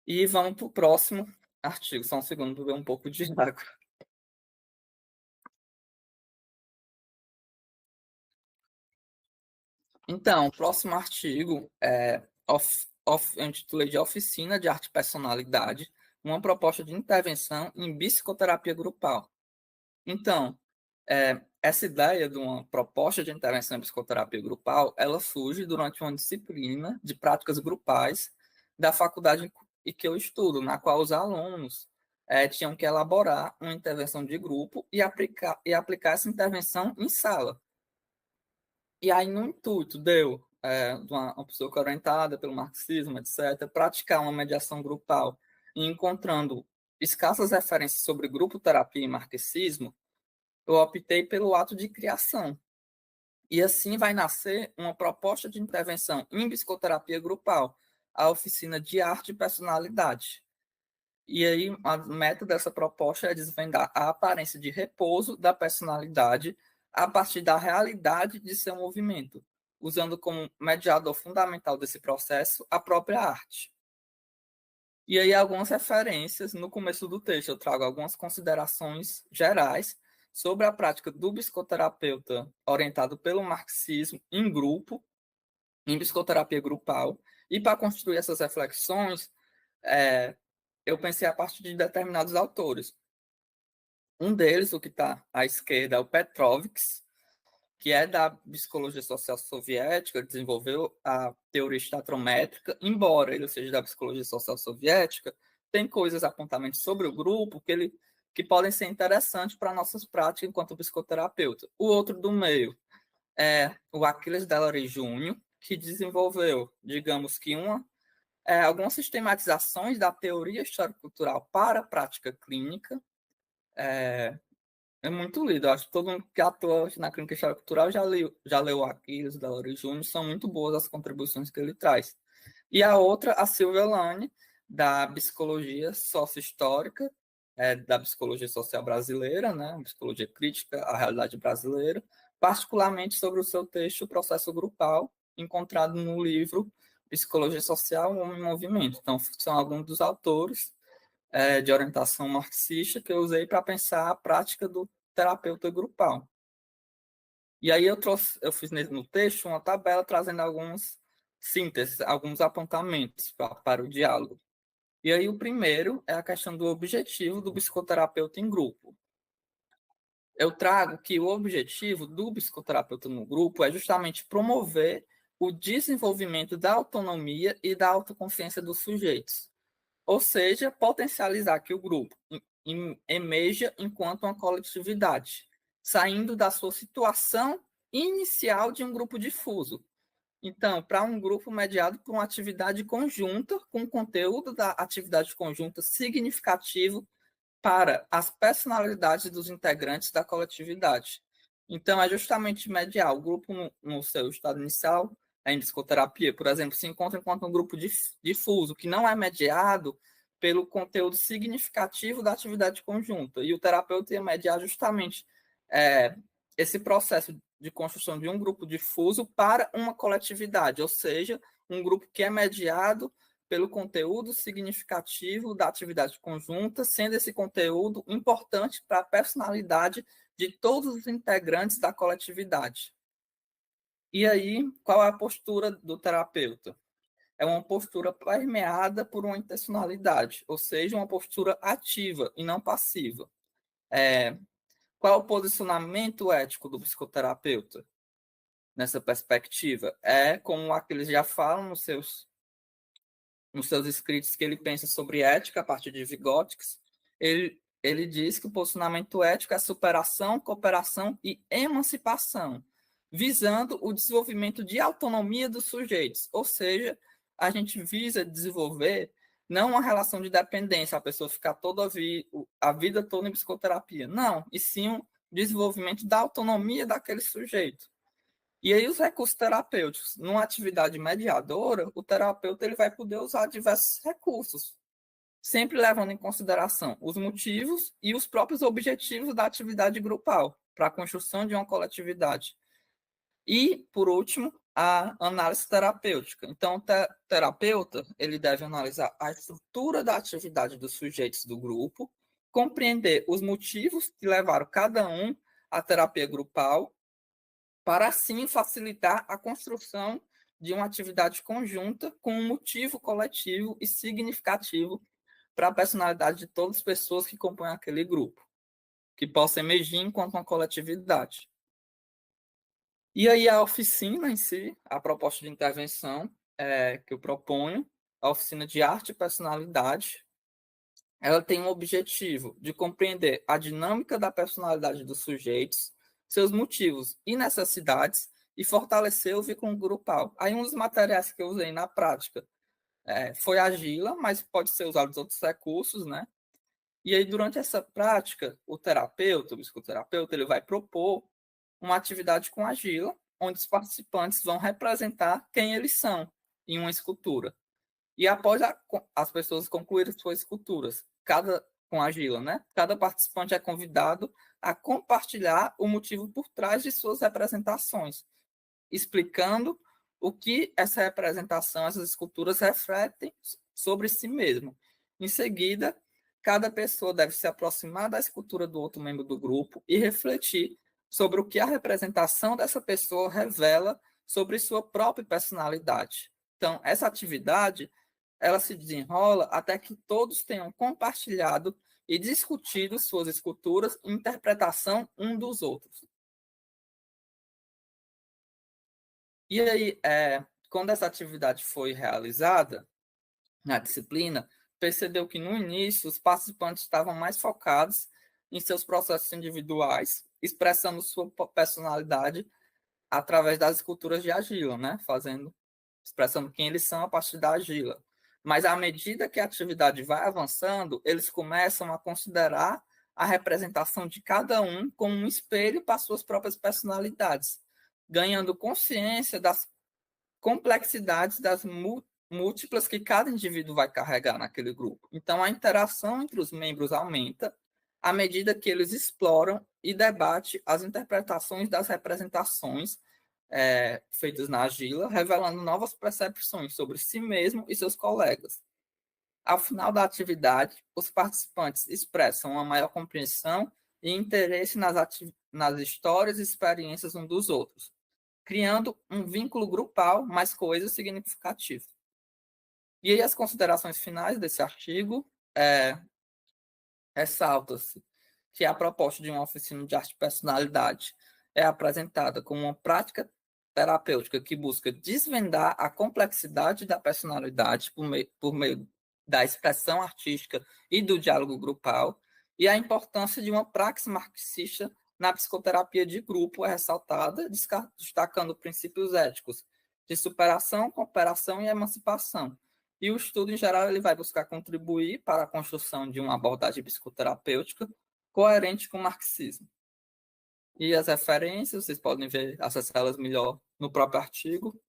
E vamos para o próximo artigo. Só um segundo para beber um pouco de água. Então, o próximo artigo eu intitulei de Oficina de Arte e Personalidade, uma proposta de intervenção em psicoterapia grupal. Então, essa ideia de uma proposta de intervenção em psicoterapia grupal, ela surge durante uma disciplina de práticas grupais da faculdade em que eu estudo, na qual os alunos tinham que elaborar uma intervenção de grupo e aplicar essa intervenção em sala. E aí, no intuito, de uma pessoa que é orientada pelo marxismo, etc., praticar uma mediação grupal e encontrando escassas referências sobre grupo terapia e marxismo, eu optei pelo ato de criação. E assim vai nascer uma proposta de intervenção em psicoterapia grupal, a oficina de arte e personalidade. E aí, a meta dessa proposta é desvendar a aparência de repouso da personalidade a partir da realidade de seu movimento, usando como mediador fundamental desse processo a própria arte. E aí, algumas referências no começo do texto, eu trago algumas considerações gerais sobre a prática do psicoterapeuta orientado pelo marxismo em grupo, em psicoterapia grupal, e para construir essas reflexões, é, eu pensei a partir de determinados autores. Um deles, o que está à esquerda, é o Petrovics, que é da psicologia social soviética, desenvolveu a teoria estatrométrica, embora ele seja da psicologia social soviética, tem coisas, apontamentos sobre o grupo que podem ser interessantes para nossas práticas enquanto psicoterapeuta. O outro do meio é o Aquiles Delary Jr., que desenvolveu, digamos que algumas sistematizações da teoria histórico-cultural para a prática clínica. É muito lido. Acho que todo mundo que atua na clínica histórico-cultural já leu Aquiles, Delary Júnior. São muito boas as contribuições que ele traz. E a outra, a Silvia Lane, da psicologia sócio-histórica, da psicologia social brasileira, né? Psicologia crítica à realidade brasileira, particularmente sobre o seu texto O Processo Grupal, encontrado no livro Psicologia Social, o Homem em Movimento. Então, são alguns dos autores de orientação marxista que eu usei para pensar a prática do terapeuta grupal. E aí eu fiz no texto uma tabela trazendo algumas sínteses, alguns apontamentos para o diálogo. E aí o primeiro é a questão do objetivo do psicoterapeuta em grupo. Eu trago que o objetivo do psicoterapeuta no grupo é justamente promover o desenvolvimento da autonomia e da autoconsciência dos sujeitos, ou seja, potencializar que o grupo emerja enquanto uma coletividade, saindo da sua situação inicial de um grupo difuso. Então, para um grupo mediado por uma atividade conjunta, com conteúdo da atividade conjunta significativo para as personalidades dos integrantes da coletividade. Então, é justamente mediar o grupo no seu estado inicial, em psicoterapia, por exemplo, se encontra enquanto um grupo difuso, que não é mediado pelo conteúdo significativo da atividade conjunta. E o terapeuta ia mediar justamente esse processo de construção de um grupo difuso para uma coletividade, ou seja, um grupo que é mediado pelo conteúdo significativo da atividade conjunta, sendo esse conteúdo importante para a personalidade de todos os integrantes da coletividade. E aí, qual é a postura do terapeuta? É uma postura permeada por uma intencionalidade, ou seja, uma postura ativa e não passiva. Qual é o posicionamento ético do psicoterapeuta nessa perspectiva? Como aqueles já falam nos seus escritos, que ele pensa sobre ética a partir de Vygotsky. Ele diz que o posicionamento ético é superação, cooperação e emancipação, visando o desenvolvimento de autonomia dos sujeitos. Ou seja, a gente visa desenvolver não uma relação de dependência, a pessoa ficar a vida toda em psicoterapia. Não, e sim um desenvolvimento da autonomia daquele sujeito. E aí os recursos terapêuticos, numa atividade mediadora, o terapeuta ele vai poder usar diversos recursos, sempre levando em consideração os motivos e os próprios objetivos da atividade grupal, para a construção de uma coletividade. E, por último, a análise terapêutica. Então, o terapeuta ele deve analisar a estrutura da atividade dos sujeitos do grupo, compreender os motivos que levaram cada um à terapia grupal, para assim facilitar a construção de uma atividade conjunta com um motivo coletivo e significativo para a personalidade de todas as pessoas que compõem aquele grupo, que possa emergir enquanto uma coletividade. E aí a oficina em si, a proposta de intervenção que eu proponho, a oficina de arte e personalidade, ela tem um objetivo de compreender a dinâmica da personalidade dos sujeitos, seus motivos e necessidades, e fortalecer o vínculo grupal. Aí um dos materiais que eu usei na prática foi a Gila, mas pode ser usado os outros recursos, né? E aí, durante essa prática, o terapeuta, o psicoterapeuta, ele vai propor uma atividade com argila, onde os participantes vão representar quem eles são em uma escultura. E após as pessoas concluírem suas esculturas, com argila, né? Cada participante é convidado a compartilhar o motivo por trás de suas representações, explicando o que essa representação, essas esculturas refletem sobre si mesmo. Em seguida, cada pessoa deve se aproximar da escultura do outro membro do grupo e refletir sobre o que a representação dessa pessoa revela sobre sua própria personalidade. Então, essa atividade, ela se desenrola até que todos tenham compartilhado e discutido suas esculturas e interpretação um dos outros. E aí, quando essa atividade foi realizada na disciplina, percebeu que no início os participantes estavam mais focados em seus processos individuais, expressando sua personalidade através das esculturas de argila, né? Expressando quem eles são a partir da argila. Mas à medida que a atividade vai avançando, eles começam a considerar a representação de cada um como um espelho para suas próprias personalidades, ganhando consciência das complexidades das múltiplas que cada indivíduo vai carregar naquele grupo. Então, a interação entre os membros aumenta à medida que eles exploram e debatem as interpretações das representações feitas na argila, revelando novas percepções sobre si mesmo e seus colegas. Ao final da atividade, os participantes expressam uma maior compreensão e interesse nas histórias e experiências uns dos outros, criando um vínculo grupal mais coeso e significativo. E aí as considerações finais desse artigo ressalta-se que a proposta de uma oficina de arte e personalidade é apresentada como uma prática terapêutica que busca desvendar a complexidade da personalidade por meio da expressão artística e do diálogo grupal, e a importância de uma praxis marxista na psicoterapia de grupo é ressaltada, destacando princípios éticos de superação, cooperação e emancipação. E o estudo, em geral, ele vai buscar contribuir para a construção de uma abordagem psicoterapêutica coerente com o marxismo. E as referências, vocês podem ver, acessá-las melhor no próprio artigo.